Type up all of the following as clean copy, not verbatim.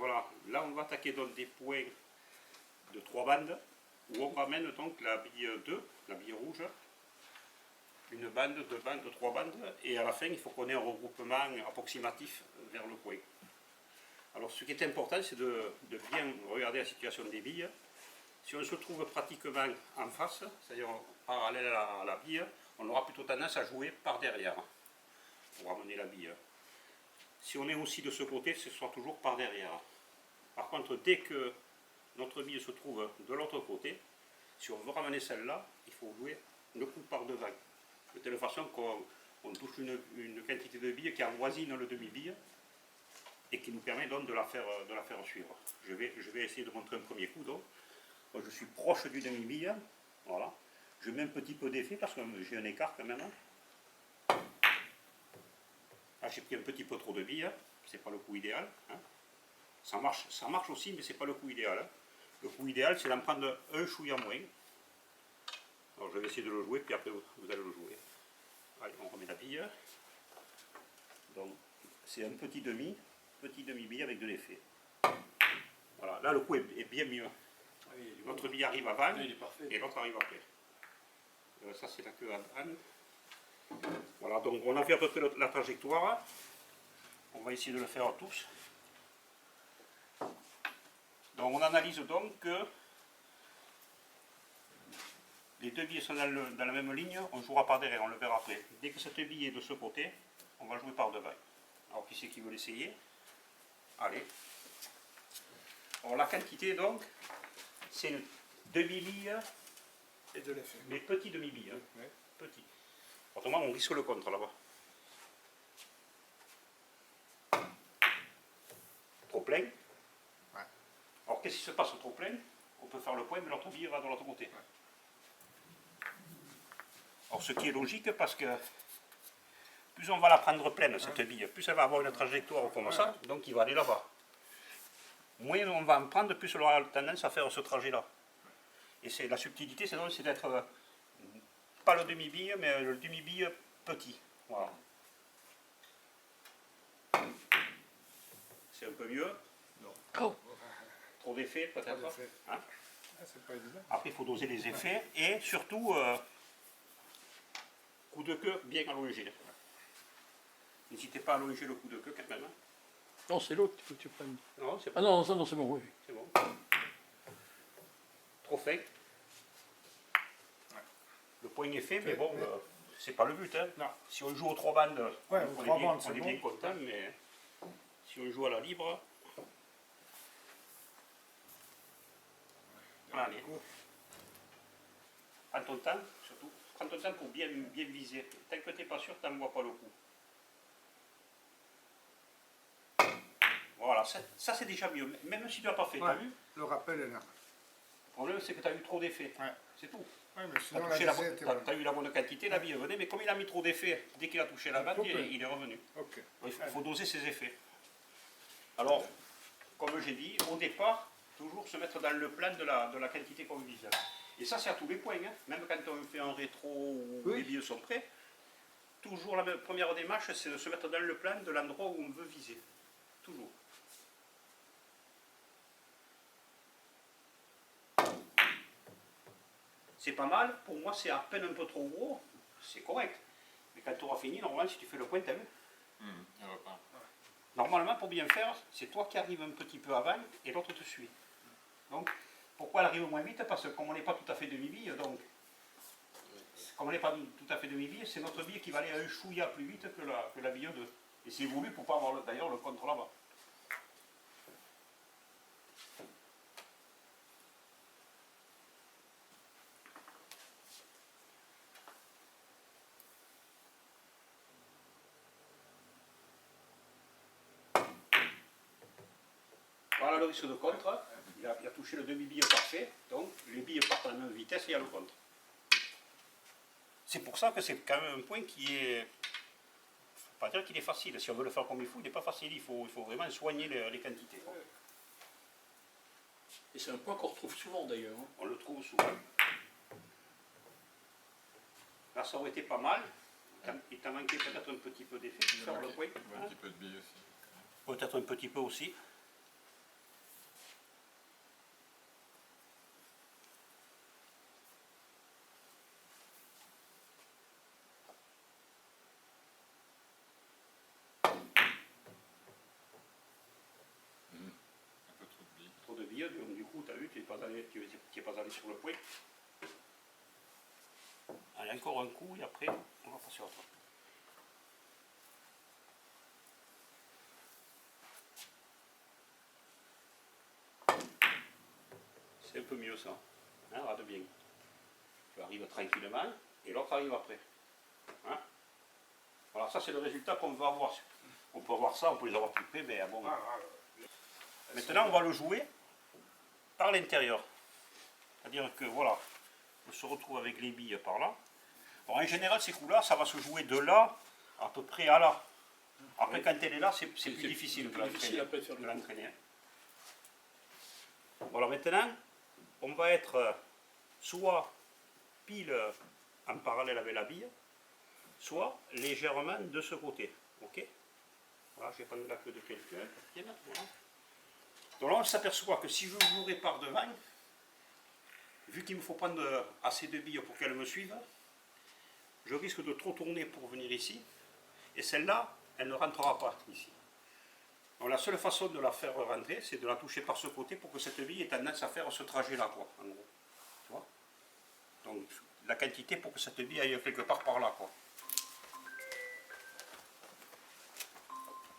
Voilà, là on va attaquer donc des points de 3 bandes, où on ramène donc la bille 2, la bille rouge, une bande, 2 bandes, 3 bandes, et à la fin il faut qu'on ait un regroupement approximatif vers le point. Alors ce qui est important, c'est de bien regarder la situation des billes. Si on se trouve pratiquement en face, c'est-à-dire parallèle à la bille, on aura plutôt tendance à jouer par derrière pour ramener la bille. Si on est aussi de ce côté, ce sera toujours par derrière. Par contre, dès que notre bille se trouve de l'autre côté, si on veut ramener celle-là, il faut jouer le coup par devant. De telle façon qu'on touche une quantité de billes qui avoisine le demi-bille et qui nous permet donc de la faire suivre. Je vais essayer de montrer un premier coup. Donc. Je suis proche du demi-bille. Voilà. Je mets un petit peu d'effet parce que j'ai un écart quand même. Là, j'ai pris un petit peu trop de billes. C'est pas le coup idéal. Hein. Ça marche aussi, mais c'est pas le coup idéal. Hein. Le coup idéal, c'est d'en prendre un chouïa moins. Alors, je vais essayer de le jouer, puis après, vous allez le jouer. Allez, on remet la bille. Donc, c'est un petit demi-bille avec de l'effet. Voilà, là, le coup est bien mieux. Notre bille arrive avant et l'autre arrive après. Ça, c'est la queue à Anne. Voilà, donc on a vu à peu près la trajectoire. On va essayer de le faire tous. Donc on analyse donc que les deux billes sont dans la même ligne, on jouera par derrière, on le verra après. Dès que cette bille est de ce côté, on va jouer par devant. Alors qui c'est qui veut l'essayer? Allez. Alors la quantité donc, c'est une demi-bille et de l'effet. Mais petit demi-bille. Hein. Oui. Petit. Autrement, on risque le contre là-bas. Trop plein. Ouais. Alors qu'est-ce qui se passe au trop plein? On peut faire le point, mais l'autre bille va de l'autre côté. Ouais. Alors ce qui est logique, parce que plus on va la prendre pleine, cette bille, plus elle va avoir une trajectoire comme ça, donc il va aller là-bas. Moins on va en prendre, plus elle aura tendance à faire ce trajet-là. Et c'est la subtilité, c'est d'être pas le demi-bille, mais le demi-bille petit. Voilà. C'est un peu mieux. Non. Oh. Trop d'effets, peut-être. Hein? C'est pas évident. Après, il faut doser les effets et surtout, coup de queue bien allongé. N'hésitez pas à allonger le coup de queue quand même. Non, c'est l'autre qu'il faut que tu prennes. Non, c'est bon. Ah non, ça, non, c'est bon, oui. C'est bon. Trop fait. Le point est fait, mais bon, c'est pas le but. Hein. Non. Si on joue aux 3 bandes, on est bien content, mais si on joue à la libre. Allez. Prends ton temps, surtout. Prends ton temps pour bien viser. Tant que tu n'es pas sûr, tu n'envoies pas le coup. Voilà, ça c'est déjà mieux. Même si tu n'as pas fait, tu as vu? Le rappel est là. Le problème, c'est que tu as eu trop d'effets. Ouais. C'est tout. Ouais, mais sinon, tu as eu la bonne quantité, la bille est venue, mais comme il a mis trop d'effets, dès qu'il a touché la bande, il est revenu. Okay. Il faut doser ses effets. Alors, comme j'ai dit, au départ, toujours se mettre dans le plan de la quantité qu'on vise. Et ça, c'est à tous les points. Hein. Même quand on fait un rétro où les billes sont prêts, toujours la première démarche, c'est de se mettre dans le plan de l'endroit où on veut viser. Toujours. C'est pas mal, pour moi c'est à peine un peu trop gros, c'est correct. Mais quand tu auras fini, normalement si tu fais le point, t'as vu? Normalement pour bien faire, c'est toi qui arrives un petit peu avant et l'autre te suit. Donc, pourquoi elle arrive moins vite? Parce que comme on n'est pas tout à fait demi-bille, donc, comme on n'est pas tout à fait demi-bille, c'est notre bille qui va aller un chouïa plus vite que la bille 2. Et c'est voulu pour pas avoir d'ailleurs le contre là-bas. Voilà le risque de contre, il a touché le demi-bille parfait, donc les billes partent à la même vitesse et il y a le contre. C'est pour ça que c'est quand même un point qui est, faut pas dire qu'il est facile, si on veut le faire comme il faut, il n'est pas facile, il faut vraiment soigner les quantités. Quoi. Et c'est un point qu'on retrouve souvent d'ailleurs. Hein. On le trouve souvent. Là ça aurait été pas mal, il t'a manqué peut-être un petit peu d'effet pour faire le point. Un petit peu de billes aussi. Peut-être un petit peu aussi. n'es pas allé sur le point. Allez, encore un coup et après, on va passer à autre. C'est un peu mieux ça. Hein, regarde bien. Tu arrives tranquillement et l'autre arrive après. Hein, voilà, ça c'est le résultat qu'on veut avoir. On peut avoir ça, on peut les avoir plus près, mais bon. Maintenant, on va le jouer par l'intérieur. C'est-à-dire que voilà, on se retrouve avec les billes par là. Alors, en général, ces coups-là, ça va se jouer de là à peu près à là. Après, quand elle est là, c'est plus difficile de l'entraîner. Voilà, maintenant, on va être soit pile en parallèle avec la bille, soit légèrement de ce côté. Ok? Voilà, je vais prendre la queue de quelqu'un. Voilà. Donc là, on s'aperçoit que si je jouerai par devant, vu qu'il me faut prendre assez de billes pour qu'elles me suivent, je risque de trop tourner pour venir ici, et celle-là, elle ne rentrera pas ici. Donc la seule façon de la faire rentrer, c'est de la toucher par ce côté pour que cette bille ait tendance à faire ce trajet-là, quoi, en gros. Tu vois? Donc la quantité pour que cette bille aille quelque part par là, quoi.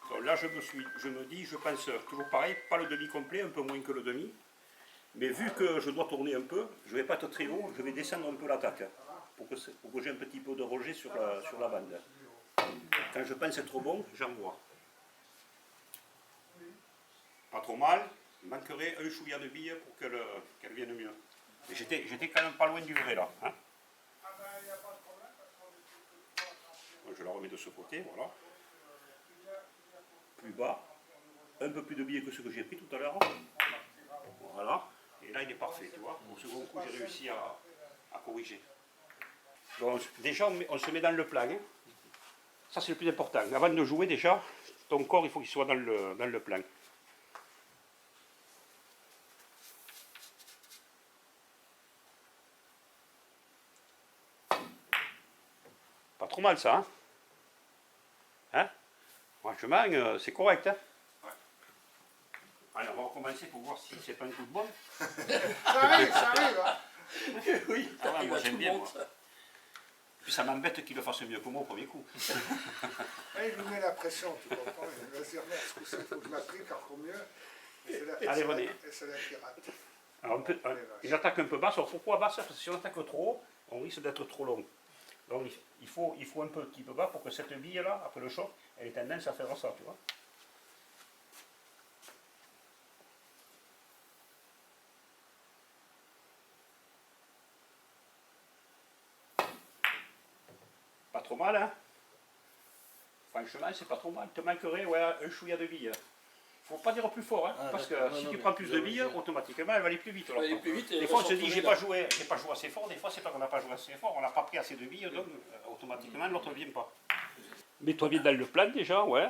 Donc là, je me dis, je pense toujours pareil, pas le demi complet, un peu moins que le demi. Mais vu que je dois tourner un peu, je ne vais pas être très haut, je vais descendre un peu l'attaque pour que j'ai un petit peu de rejet sur la bande. Quand je pense être bon, j'envoie. Pas trop mal, il manquerait un chouïa de billes pour qu'elle vienne mieux. Mais j'étais quand même pas loin du vrai là. Hein. Je la remets de ce côté, voilà. Plus bas, un peu plus de billets que ce que j'ai pris tout à l'heure. Voilà, et là il est parfait, tu vois. Au second coup, j'ai réussi à corriger. Donc, déjà, on se met dans le plan. Hein. Ça, c'est le plus important. Avant de jouer, déjà, ton corps, il faut qu'il soit dans le plan. Pas trop mal, ça. Hein, hein. Franchement, c'est correct. Hein. Allez, on va recommencer pour voir si c'est pas un coup de bombe. Ça arrive, hein. Oui, Ah ouais, moi tout j'aime le bien. monde. Moi. Puis ça m'embête qu'il le fasse mieux que moi au premier coup. Et il nous met la pression, tu comprends? Il va se dire, merde, ce coup-ci, il faut que je m'applique encore mieux. Allez, venez. Et c'est là qui rate. Alors, une attaque un peu basse. Alors pourquoi basse? Parce que si on attaque trop haut, on risque d'être trop long. Donc il faut un petit peu bas pour que cette bille-là, après le choc, elle ait tendance à faire ça, tu vois. Pas trop mal, hein? Franchement, c'est pas trop mal. Il te manquerait ouais, un chouïa de billes. Faut pas dire plus fort, hein, parce que si tu prends plus de billes, automatiquement elle va aller plus vite. Elle va aller plus vite. Des fois on se dit j'ai pas joué assez fort, des fois c'est pas qu'on n'a pas joué assez fort, on n'a pas pris assez de billes, donc automatiquement l'autre ne vient pas. Mets-toi bien dans le plan déjà, ouais.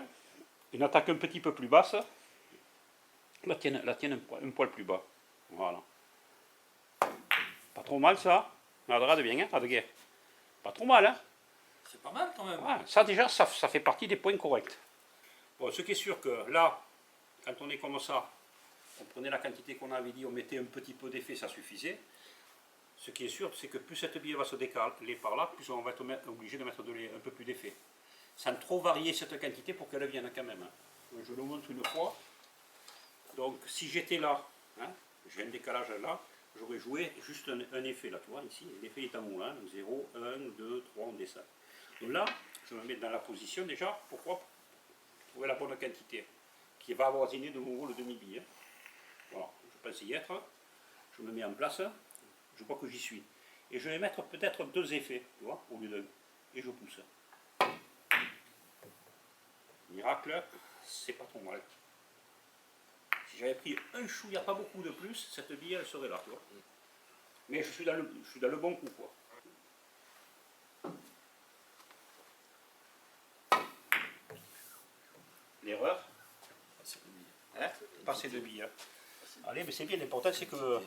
Une attaque un petit peu plus basse. La tienne un poil plus bas. Voilà. Pas trop mal ça. Regarde bien, hein, regarde bien. Pas trop mal, hein. C'est pas mal quand même. Ouais, ça déjà, ça fait partie des points corrects. Bon, ce qui est sûr que là, quand on est comme ça, on prenait la quantité qu'on avait dit, on mettait un petit peu d'effet, ça suffisait. Ce qui est sûr, c'est que plus cette bille va se décaler par là, plus on va être obligé de mettre un peu plus d'effet. Sans trop varier cette quantité pour qu'elle vienne quand même. Je le montre une fois. Donc si j'étais là, hein, j'ai un décalage là, j'aurais joué juste un effet là, tu vois, ici, l'effet est en haut, hein, 0, 1, 2, 3, on descend. Donc là, je me mets dans la position déjà, pourquoi? Pour trouver la bonne quantité, qui va avoisiner de nouveau le demi-bille. Hein. Voilà, je pense y être, je me mets en place, je vois que j'y suis. Et je vais mettre peut-être 2 effets, tu vois, au lieu d'un, et je pousse. Miracle, c'est pas trop mal. Si j'avais pris un chou, il n'y a pas beaucoup de plus, cette bille elle serait là, tu vois. Mais je suis dans le bon coup, quoi. L'erreur, hein, passer de billes. Hein. Allez, mais c'est bien, l'important c'est que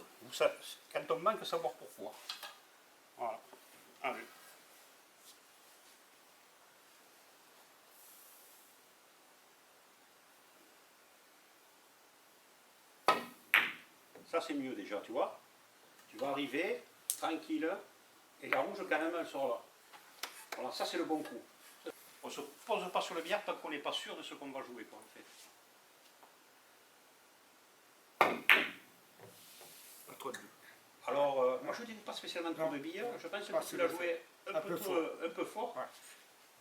quand on manque, savoir pourquoi. Voilà. Allez. Ça c'est mieux déjà, tu vois. tu vas arriver, tranquille, et la rouge quand même elle sort là. Voilà, ça c'est le bon coup. On ne se pose pas sur le billard tant qu'on n'est pas sûr de ce qu'on va jouer, quoi, en fait. Pas trop de but. Alors, moi je ne dis pas spécialement trop de billard, je pense que tu l'as joué un peu fort. Ouais.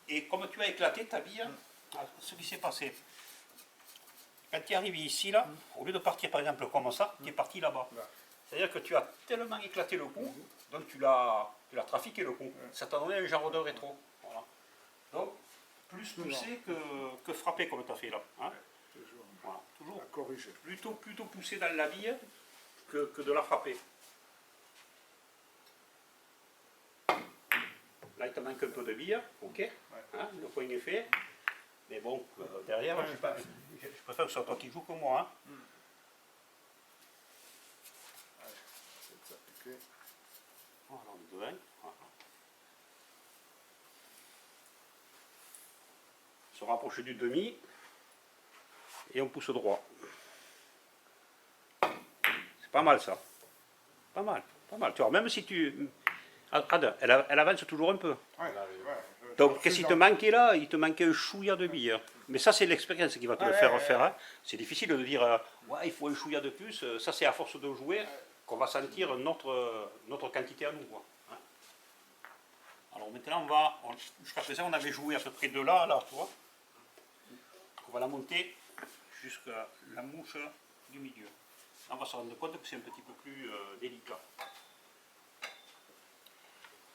Et comme tu as éclaté ta bille, ce qui s'est passé, quand tu es arrivé ici, là, au lieu de partir par exemple comme ça, tu es parti là-bas. Ouais. C'est-à-dire que tu as tellement éclaté le coup, donc tu l'as trafiqué le coup. Ça t'a donné un genre de rétro. Voilà. Donc, plus poussé que frappé comme tu as fait là. Hein. Toujours Voilà. Toujours à corriger. plutôt poussé dans la bille que de la frapper. Là, il te manque un peu de bille, ok. Hein, le point est fait. Mais bon, derrière, je préfère que ce soit toi qui joues que moi. Hein. C'est ça, piqué. Voilà, on est devant. Voilà. Se rapprocher du demi. Et on pousse droit. C'est pas mal ça. Pas mal, pas mal. Tu vois, même si tu... elle avance toujours un peu. Ouais. Donc, qu'est-ce qui te manquait là? Il te manquait un chouïa de billes. Mais ça, c'est l'expérience qui va te le faire faire. Hein. C'est difficile de dire, ouais, il faut un chouïa de plus. Ça, c'est à force de jouer qu'on va sentir notre quantité à nous. Quoi. Hein. Alors maintenant, jusqu'à présent, on avait joué à peu près de là à là, tu vois. On va la monter jusqu'à la mouche du milieu. Là, on va se rendre compte que c'est un petit peu plus délicat.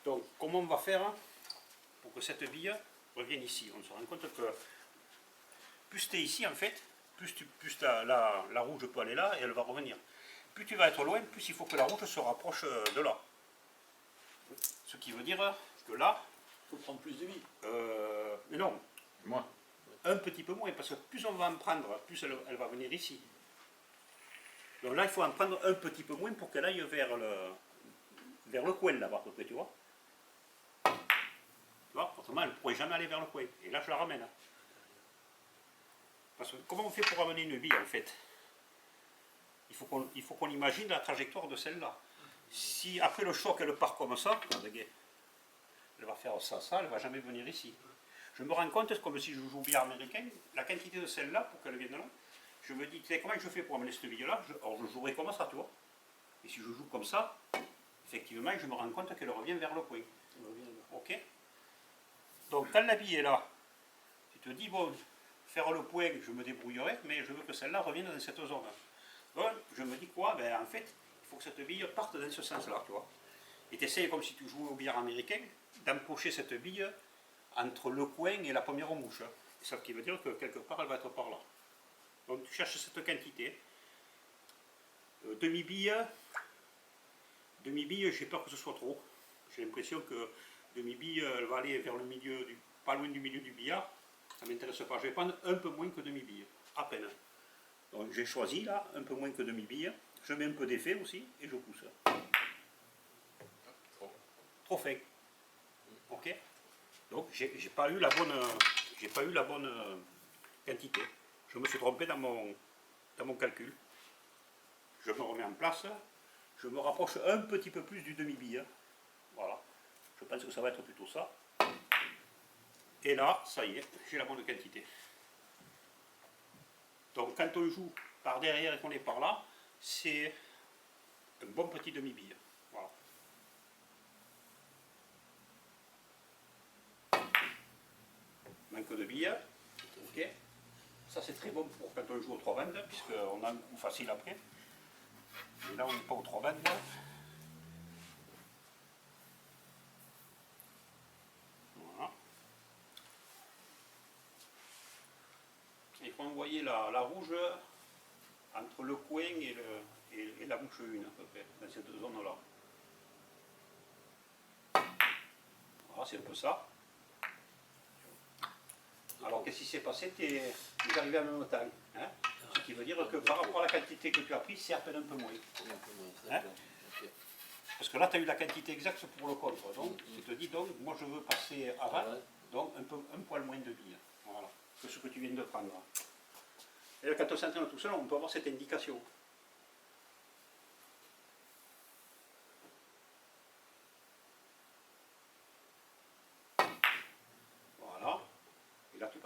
Donc, comment on va faire pour que cette bille revienne ici? On se rend compte que plus tu es ici, en fait, plus la rouge peut aller là et elle va revenir. Plus tu vas être loin, plus il faut que la rouge se rapproche de là. Ce qui veut dire que là... Il faut prendre plus de billes. Mais non. Moi. Un petit peu moins, parce que plus on va en prendre, plus elle va venir ici. Donc là, il faut en prendre un petit peu moins pour qu'elle aille vers le coin là-bas, à peu près, tu vois. Tu vois, autrement, elle ne pourrait jamais aller vers le coin. Et là, je la ramène. Parce que comment on fait pour ramener une bille, en fait? Il faut qu'on imagine la trajectoire de celle-là. Si après le choc, elle part comme ça, elle va faire ça, elle ne va jamais venir ici. Je me rends compte, comme si je joue au billard américain, la quantité de celle-là, pour qu'elle vienne là, je me dis, tu sais, comment je fais pour amener cette bille-là? Alors je jouerai comme ça, tu vois. Et si je joue comme ça, effectivement, je me rends compte qu'elle revient vers le coin. Ok? Donc quand la bille est là, tu te dis, bon, faire le point, je me débrouillerai, mais je veux que celle-là revienne dans cette zone. Donc je me dis quoi? Ben en fait, il faut que cette bille parte dans ce sens-là, tu vois. Et tu essayes, comme si tu jouais au billard américain, d'empocher cette bille entre le coin et la première mouche. Ça qui veut dire que quelque part, elle va être par là. Donc tu cherches cette quantité. Demi-bille, j'ai peur que ce soit trop. J'ai l'impression que demi-bille, elle va aller vers le milieu, pas loin du milieu du billard. Ça ne m'intéresse pas. Je vais prendre un peu moins que demi-bille, à peine. Donc j'ai choisi là, un peu moins que demi-bille. Je mets un peu d'effet aussi et je pousse. Trop fin. Ok. Donc j'ai pas eu la bonne quantité. Je me suis trompé dans mon calcul. Je me remets en place. Je me rapproche un petit peu plus du demi-bille. Voilà. Je pense que ça va être plutôt ça. Et là, ça y est, j'ai la bonne quantité. Donc quand on joue par derrière et qu'on est par là, c'est un bon petit demi-bille. Voilà. Manque de billes. Ok. Ça c'est très bon pour quand on joue aux 3 bandes, puisqu'on a un coup facile après. Et là on n'est pas aux 3 bandes. Voilà. Il faut envoyer la rouge entre le coin et la mouche 1 à peu près, dans cette zone-là. Voilà, c'est un peu ça. Alors qu'est-ce qui s'est passé? Tu es arrivé en même temps. Hein, ce qui veut dire que par rapport à la quantité que tu as pris, c'est à peine un peu moins. Hein, parce que là, tu as eu la quantité exacte pour le contre. Donc, tu te dis, donc, moi je veux passer avant, donc un poil moins de billes. Voilà, que ce que tu viens de prendre. Et là, quand on s'entraîne tout seul, on peut avoir cette indication.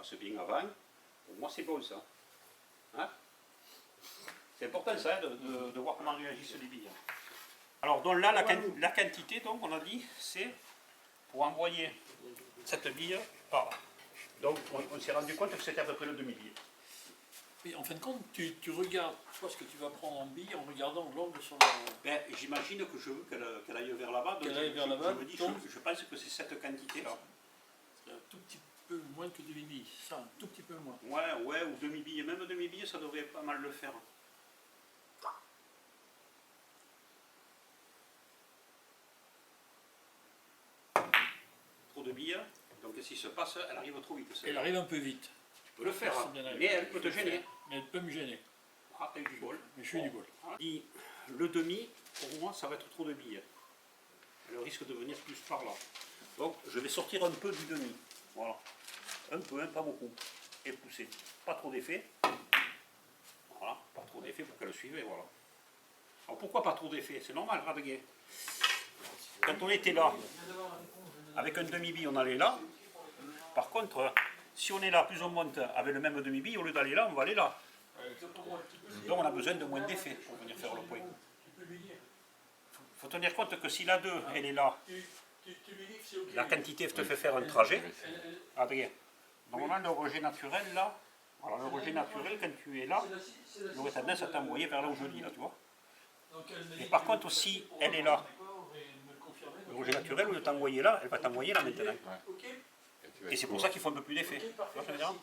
passe bien avant, pour moi c'est bon ça. Hein? C'est important ça, hein, de voir comment réagissent les billes. Alors donc là, la quantité, donc on a dit, c'est pour envoyer cette bille par là. Donc on s'est rendu compte que c'était à peu près le demi-bille. Et en fin de compte, tu regardes toi ce que tu vas prendre en bille en regardant l'angle sur la... Ben, j'imagine que je veux qu'elle aille vers là-bas. Qu'elle aille vers là-bas, Je me dis, donc- je pense que c'est cette quantité-là. C'est un tout petit peu moins que demi-bille. Ça, un tout petit peu moins. Ouais, ou demi-bille. Même demi-bille, ça devrait pas mal le faire. Trop de billes. Donc qu'est-ce qui se passe? Elle arrive trop vite. Elle arrive un peu vite. Tu peux le faire, C'est hein, bien arrivé. mais elle peut te gêner. Mais elle peut me gêner. Ah, t'as eu du bol. Mais je suis du bol. Dit, le demi, pour moi, ça va être trop de billes. Elle risque de venir plus par là. Donc, je vais sortir un peu du demi. Voilà. Un peu, hein, pas beaucoup. Et pousser. Pas trop d'effet. Voilà, pas trop d'effet pour qu'elle suive, et voilà. Alors, pourquoi pas trop d'effet? C'est normal, Radiguet. Quand on était là, avec un demi-bille, on allait là. Par contre, si on est là, plus on monte avec le même demi-bille, au lieu d'aller là, on va aller là. Donc on a besoin de moins d'effet pour venir faire le point. Il faut tenir compte que si la 2, elle est là, la quantité te fait faire un trajet. Adrien, normalement le rejet naturel là, voilà, le rejet naturel quand tu es là, il aurait tendance à t'envoyer vers là où je dis là, tu vois. Et par contre, si elle est là, le rejet naturel, au lieu de t'envoyer là, elle va t'envoyer là maintenant. Et c'est pour ça qu'il faut un peu plus d'effet. Tu vois ce que je veux dire ?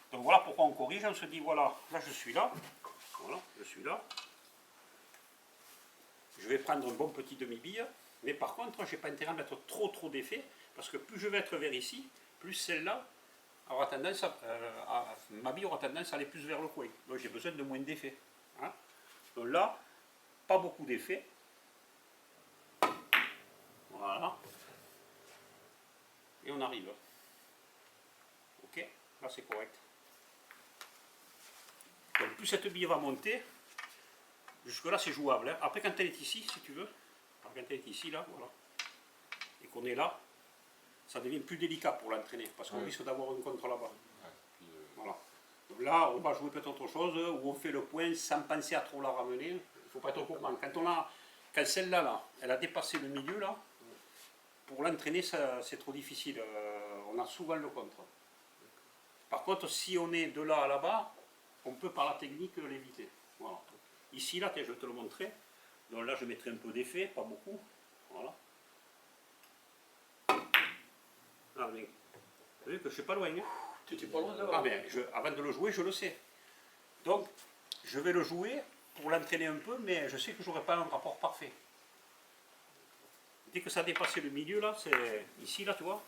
Donc voilà pourquoi on corrige, on se dit voilà, là je suis là, voilà, je suis là. Je vais prendre un bon petit demi-bille, mais par contre, je n'ai pas intérêt à mettre trop d'effet, parce que plus je vais être vers ici, plus celle-là aura tendance ma bille aura tendance à aller plus vers le coin. Donc j'ai besoin de moins d'effet. Hein. Donc là, pas beaucoup d'effet. Voilà. Et on arrive. Ok, là c'est correct. Donc plus cette bille va monter, jusque là c'est jouable. Hein. Après quand elle est ici, si tu veux, quand elle est ici, là, voilà, et qu'on est là, ça devient plus délicat pour l'entraîner, parce qu'on risque d'avoir une contre là-bas. Voilà. Donc là, on va jouer peut-être autre chose, où on fait le point sans penser à trop la ramener. Il ne faut pas être au courant. Quand celle-là, là, elle a dépassé le milieu, là, pour l'entraîner, c'est trop difficile. On a souvent le contre. Par contre, si on est de là à là-bas, on peut par la technique l'éviter. Voilà. Ici, là, je vais te le montrer. Donc là, je mettrai un peu d'effet, pas beaucoup. Voilà. Ah, mais, vous avez vu que je ne suis pas loin. Hein. Tu n'étais pas loin de là. Ah, ben, avant de le jouer, je le sais. Donc, je vais le jouer pour l'entraîner un peu, mais je sais que je n'aurai pas un rapport parfait. Dès que ça a dépassé le milieu, là, c'est ici, là, tu vois.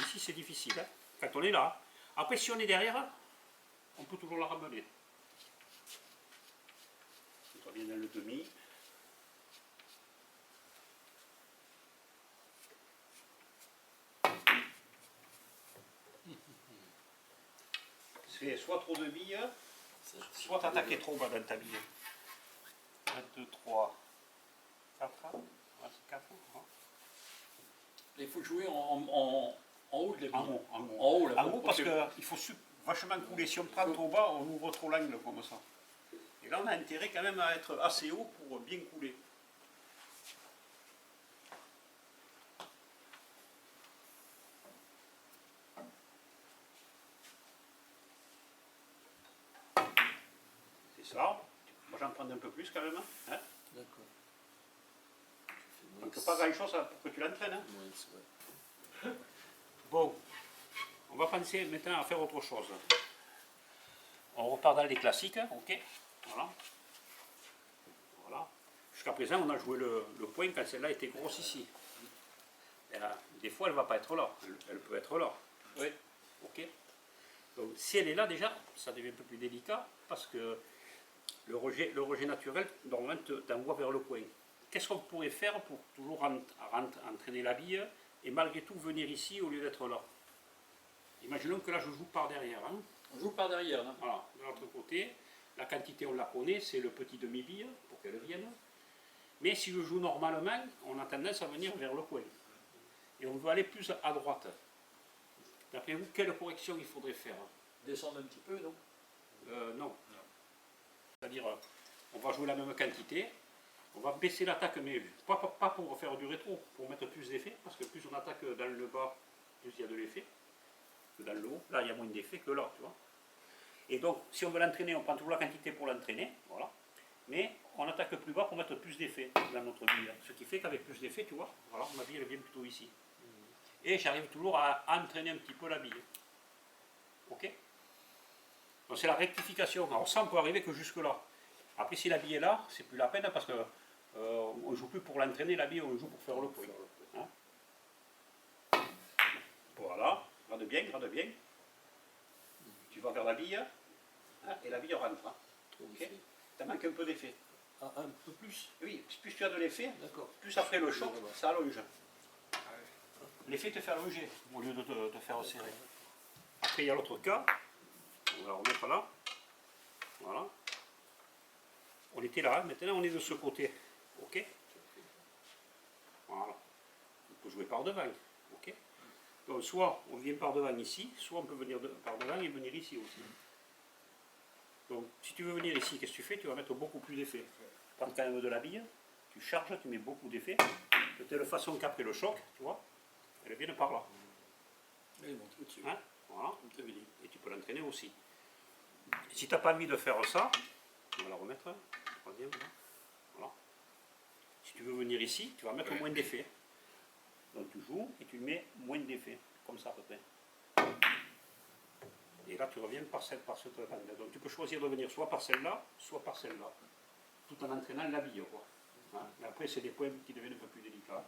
Ici, c'est difficile. Hein, quand on est là. Après, si on est derrière, on peut toujours la ramener. On revient dans le demi. C'est soit trop de billes, soit t'attaquer trop bas dans ta bille. 1, 2, 3, 4, 4. Il faut jouer en haut de la bille. En haut, là, en haut parce qu'il faut vachement couler. Si on prend trop bas, on ouvre trop l'angle comme ça. Et là, on a intérêt quand même à être assez haut pour bien couler. C'est ça. Moi, j'en prends un peu plus quand même. Hein. D'accord. Donc, pas grand-chose pour que tu l'entraînes. Hein. Bon, on va penser maintenant à faire autre chose. On repart dans les classiques, ok. Voilà. Voilà. Jusqu'à présent, on a joué le point quand celle-là était grosse ici. Des fois, elle ne va pas être là. Elle peut être là. Oui. Ok. Donc, si elle est là déjà, ça devient un peu plus délicat parce que le rejet naturel, normalement, t'envoie vers le coin. Qu'est-ce qu'on pourrait faire pour toujours entraîner la bille et malgré tout venir ici au lieu d'être là? Imaginons que là, je joue par derrière. Hein. On joue par derrière. Là. Voilà, de l'autre côté, la quantité on la connaît, c'est le petit demi-bille pour qu'elle vienne. Mais si je joue normalement, on a tendance à venir vers le coin. Et on veut aller plus à droite. D'après vous, quelle correction il faudrait faire? Descendre un petit peu, non? Non. C'est-à-dire, on va jouer la même quantité, on va baisser l'attaque, mais pas pour faire du rétro, pour mettre plus d'effet, parce que plus on attaque dans le bas, plus il y a de l'effet, que dans le haut. Là, il y a moins d'effet que là, tu vois. Et donc, si on veut l'entraîner, on prend toujours la quantité pour l'entraîner, voilà. Mais on attaque plus bas pour mettre plus d'effet dans notre bille. Ce qui fait qu'avec plus d'effet, tu vois, voilà, ma bille elle vient plutôt ici. Et j'arrive toujours à entraîner un petit peu la bille. Ok? Donc c'est la rectification. Alors ça, on peut arriver que jusque là. Après, si la bille est là, c'est plus la peine parce que on ne joue plus pour l'entraîner la bille, on joue pour faire le point. Hein? Voilà, regarde bien, regarde bien. Tu vas vers la bille, hein, et la bille rentre. Hein. Okay. Ça manque un peu d'effet. Ah, un peu plus? Oui, plus tu as de l'effet, d'accord, plus après le choc, ça allonge. L'effet te fait allonger au lieu de te faire serrer. Après, il y a l'autre cas. On va la remettre là. Voilà. On était là, maintenant on est de ce côté. Ok? Voilà. On peut jouer par devant. Ok? Donc, soit on vient par devant ici, soit on peut venir par devant et venir ici aussi. Donc, si tu veux venir ici, qu'est-ce que tu fais? Tu vas mettre beaucoup plus d'effet. Tu prends quand même de la bille, tu charges, tu mets beaucoup d'effet, de telle façon qu'après le choc, tu vois, elle vient par là. Et monte au-dessus. Hein? Voilà. Et tu peux l'entraîner aussi. Et si tu n'as pas envie de faire ça, on va la remettre, troisième, voilà. Si tu veux venir ici, tu vas mettre moins d'effet. Donc tu joues et tu mets moins d'effet, comme ça à peu près. Et là tu reviens par cette bande. Donc tu peux choisir de venir soit par celle-là, soit par celle-là. Tout en entraînant la bille, quoi. Hein? Mais après c'est des points qui deviennent un peu plus délicats.